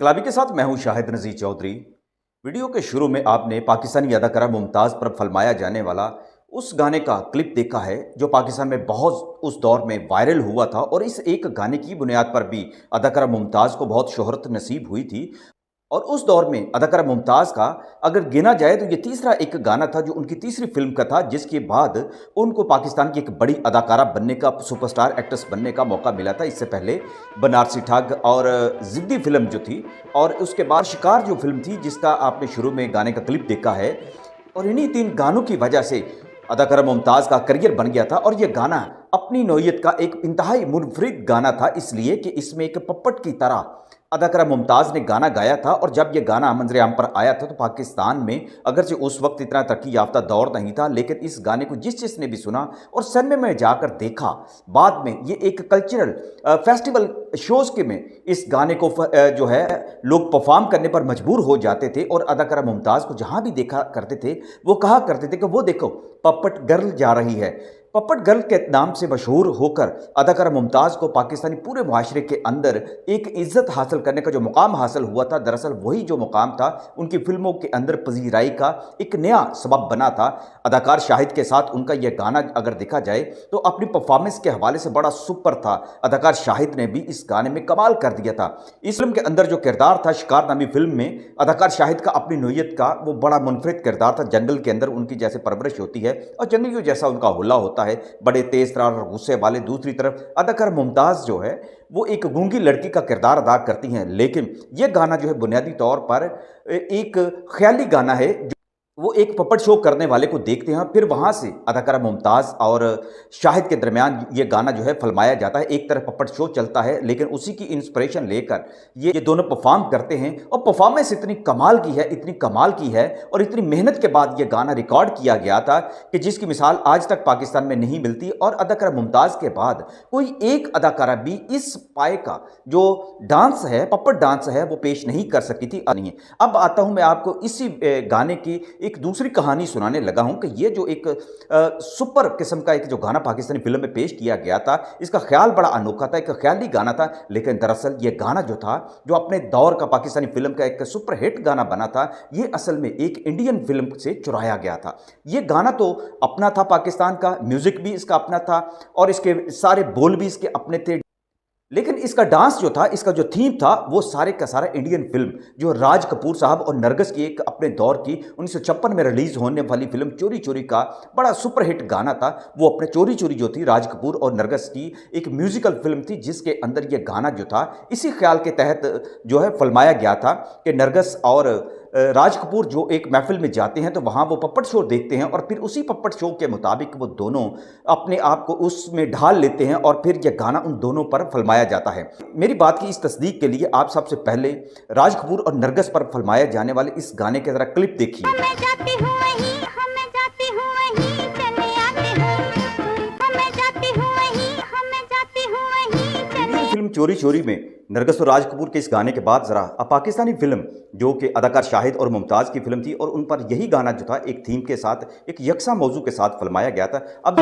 इनकलाबी के साथ मैं हूं शाहिद नज़ीर चौधरी। वीडियो के शुरू में आपने पाकिस्तानी अदाकारा मुमताज़ पर फिल्माया जाने वाला उस गाने का क्लिप देखा है जो पाकिस्तान में बहुत उस दौर में वायरल हुआ था और इस एक गाने की बुनियाद पर भी अदाकारा मुमताज़ को बहुत शोहरत नसीब हुई थी। और उस दौर में अदाकारा मुमताज़ का अगर गिना जाए तो ये तीसरा एक गाना था जो उनकी तीसरी फिल्म का था, जिसके बाद उनको पाकिस्तान की एक बड़ी अदाकारा बनने का, सुपरस्टार एक्ट्रेस बनने का मौका मिला था। इससे पहले बनारसी ठग और ज़िद्दी फिल्म जो थी, और उसके बाद शिकार जो फिल्म थी जिसका आपने शुरू में गाने का क्लिप देखा है। और इन्हीं तीन गानों की वजह से अदाकारा मुमताज़ का करियर बन गया था। और यह गाना अपनी नौइयत का एक इंतहाई मुनफरिद गाना था, इसलिए कि इसमें एक पप्पट की तरह अदाकारा मुमताज़ ने गाना गाया था। और जब यह गाना मंजर आम पर आया था तो पाकिस्तान में अगरचे उस वक्त इतना तरक्की याफ्ता दौर नहीं था, लेकिन इस गाने को जिसने भी सुना और सिनेमा में जाकर देखा, बाद में ये एक कल्चरल फेस्टिवल शोज़ के में इस गाने को जो है लोग परफॉर्म करने पर मजबूर हो जाते थे। और अदाकारा मुमताज़ को जहाँ भी देखा करते थे वो कहा करते थे कि वो देखो पप्पट गर्ल जा रही है। पप्पट गर्ल के नाम से मशहूर होकर अदाकारा मुमताज़ को पाकिस्तानी पूरे मुआशरे के अंदर एक इज़्ज़त हासिल करने का जो मुकाम हासिल हुआ था, दरअसल वही जो मुकाम था उनकी फिल्मों के अंदर पजीराई का एक नया सबब बना था। अदाकार शाहिद के साथ उनका यह गाना अगर देखा जाए तो अपनी परफॉर्मेंस के हवाले से बड़ा सुपर था। अदाकार शाहिद ने भी इस गाने में कमाल कर दिया था। इस फिल्म के अंदर जो किरदार था शिकार नामी फिल्म में, अदाकार शाहिद का अपनी नौइयत का वो बड़ा मुनफरिद किरदार था। जंगल के अंदर उनकी जैसे परवरिश होती है और जंगलियों जैसा उनका हुल्ला होता है, बड़े तेज तरार और गुस्से वाले। दूसरी तरफ अदाकार मुमताज़ जो है वो एक गूंगी लड़की का किरदार अदा करती हैं। लेकिन यह गाना जो है बुनियादी तौर पर एक ख्याली गाना है। वो एक पपट शो करने वाले को देखते हैं, फिर वहाँ से अदाकारा मुमताज़ और शाहिद के दरमियान ये गाना जो है फिल्माया जाता है। एक तरफ पपट शो चलता है, लेकिन उसी की इंस्पिरेशन लेकर ये दोनों परफॉर्म करते हैं। और परफॉर्मेंस इतनी कमाल की है, इतनी कमाल की है और इतनी मेहनत के बाद ये गाना रिकॉर्ड किया गया था कि जिसकी मिसाल आज तक पाकिस्तान में नहीं मिलती। और अदाकारा मुमताज़ के बाद कोई एक अदाकारा भी इस पाए का जो डांस है, पपट डांस है, वो पेश नहीं कर सकी थी। नहीं, अब आता हूँ मैं आपको इसी गाने की एक दूसरी कहानी सुनाने लगा हूं कि ये जो एक सुपर किस्म का एक जो गाना पाकिस्तानी फिल्म में पेश किया गया था, इसका ख्याल बड़ा अनोखा था, एक ख्याली गाना था। लेकिन दरअसल ये गाना जो था, जो अपने दौर का पाकिस्तानी फिल्म का एक सुपर हिट गाना बना था, ये असल में एक इंडियन फिल्म से चुराया गया था। ये गाना तो अपना था, पाकिस्तान का म्यूजिक भी इसका अपना था और इसके सारे बोल भी इसके अपने थे, लेकिन इसका डांस जो था, इसका जो थीम था, वो सारे का सारा इंडियन फिल्म जो राज कपूर साहब और नरगिस की एक अपने दौर की 1956 में रिलीज होने वाली फिल्म चोरी चोरी का बड़ा सुपरहिट गाना था। वो अपने चोरी चोरी जो थी राज कपूर और नरगिस की एक म्यूजिकल फिल्म थी, जिसके अंदर ये गाना जो था इसी ख्याल के तहत जो है फिल्माया गया था कि नरगिस और राज कपूर जो एक महफिल में जाते हैं तो वहाँ वो पप्पट शो देखते हैं और फिर उसी पप्पट शो के मुताबिक वो दोनों अपने आप को उसमें ढाल लेते हैं और फिर यह गाना उन दोनों पर फिल्माया जाता है। मेरी बात की इस तस्दीक के लिए आप सबसे पहले राज कपूर और नरगिस पर फिल्माए जाने वाले इस गाने के जरा क्लिप देखिए। फिल्म चोरी चोरी में नरगिस और राज कपूर के इस गाने के बाद जरा अब पाकिस्तानी फिल्म जो कि अदाकार शाहिद और मुमताज़ की फिल्म थी और उन पर यही गाना जो था एक थीम के साथ, एक यकसा मौजू के साथ फिल्माया गया था। अब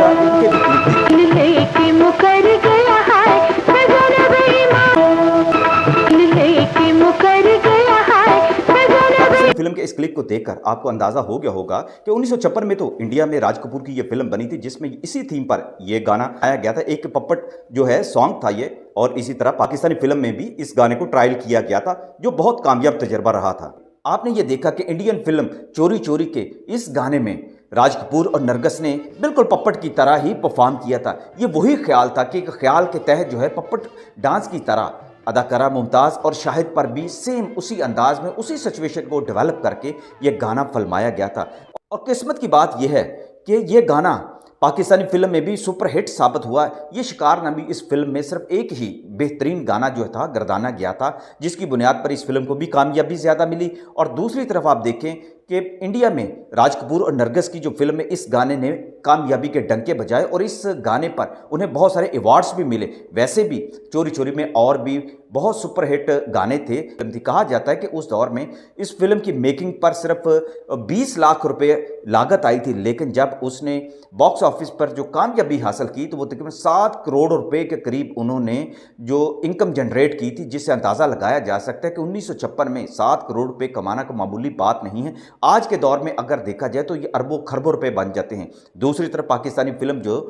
फिल्म के इस क्लिप को देखकर आपको अंदाजा हो गया होगा कि 1956 में तो इंडिया में राज कपूर की यह फिल्म बनी थी, जिसमें इसी थीम पर यह गाना आया गया था। एक पप्पट जो है सॉन्ग था ये, और इसी तरह पाकिस्तानी फिल्म में भी इस गाने को ट्रायल किया गया था, जो बहुत कामयाब तजर्बा रहा था। आपने ये देखा कि इंडियन फिल्म चोरी चोरी के इस गाने में राज कपूर और नरगिस ने बिल्कुल पप्पट की तरह ही परफॉर्म किया था। ये वही ख्याल था कि एक ख्याल के तहत जो है पप्पट डांस की तरह अदाकारा मुमताज़ और शाहिद पर भी सेम उसी अंदाज में, उसी सिचुएशन को डेवलप करके ये गाना फिल्माया गया था। और किस्मत की बात यह है कि ये गाना पाकिस्तानी फिल्म में भी सुपरहिट साबित हुआ। ये शिकार नामी इस फिल्म में सिर्फ एक ही बेहतरीन गाना जो था गर्दाना गया था, जिसकी बुनियाद पर इस फिल्म को भी कामयाबी ज़्यादा मिली। और दूसरी तरफ आप देखें कि इंडिया में राज कपूर और नरगिस की जो फिल्म है, इस गाने ने कामयाबी के डंके बजाए और इस गाने पर उन्हें बहुत सारे अवार्ड्स भी मिले। वैसे भी चोरी चोरी में और भी बहुत सुपरहिट गाने थे। कहा जाता है कि उस दौर में इस फिल्म की मेकिंग पर सिर्फ 20 लाख रुपए लागत आई थी, लेकिन जब उसने बॉक्स ऑफिस पर जो कामयाबी हासिल की तो वो तकरीबन 7 करोड़ रुपए के करीब उन्होंने जो इनकम जनरेट की थी, जिससे अंदाज़ा लगाया जा सकता है कि 1956 में 7 करोड़ रुपए कमाना कोई मामूली बात नहीं है। आज के दौर में अगर देखा जाए तो ये अरबों खरबों रुपए बन जाते हैं। दूसरी तरफ पाकिस्तानी फिल्म जो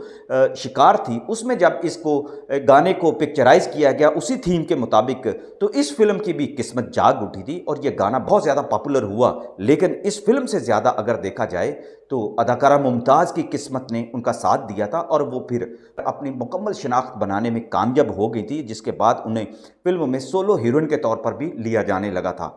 शिकार थी, उसमें जब इसको गाने को पिक्चराइज किया गया उसी थीम के मुताबिक, तो इस फिल्म की भी किस्मत जाग उठी थी और यह गाना बहुत ज़्यादा पॉपुलर हुआ। लेकिन इस फिल्म से ज़्यादा अगर देखा जाए तो अदाकारा मुमताज़ की किस्मत ने उनका साथ दिया था और वो फिर अपनी मुकम्मल शनाख्त बनाने में कामयाब हो गई थी, जिसके बाद उन्हें फिल्म में सोलो हीरोइन के तौर पर भी लिया जाने लगा था।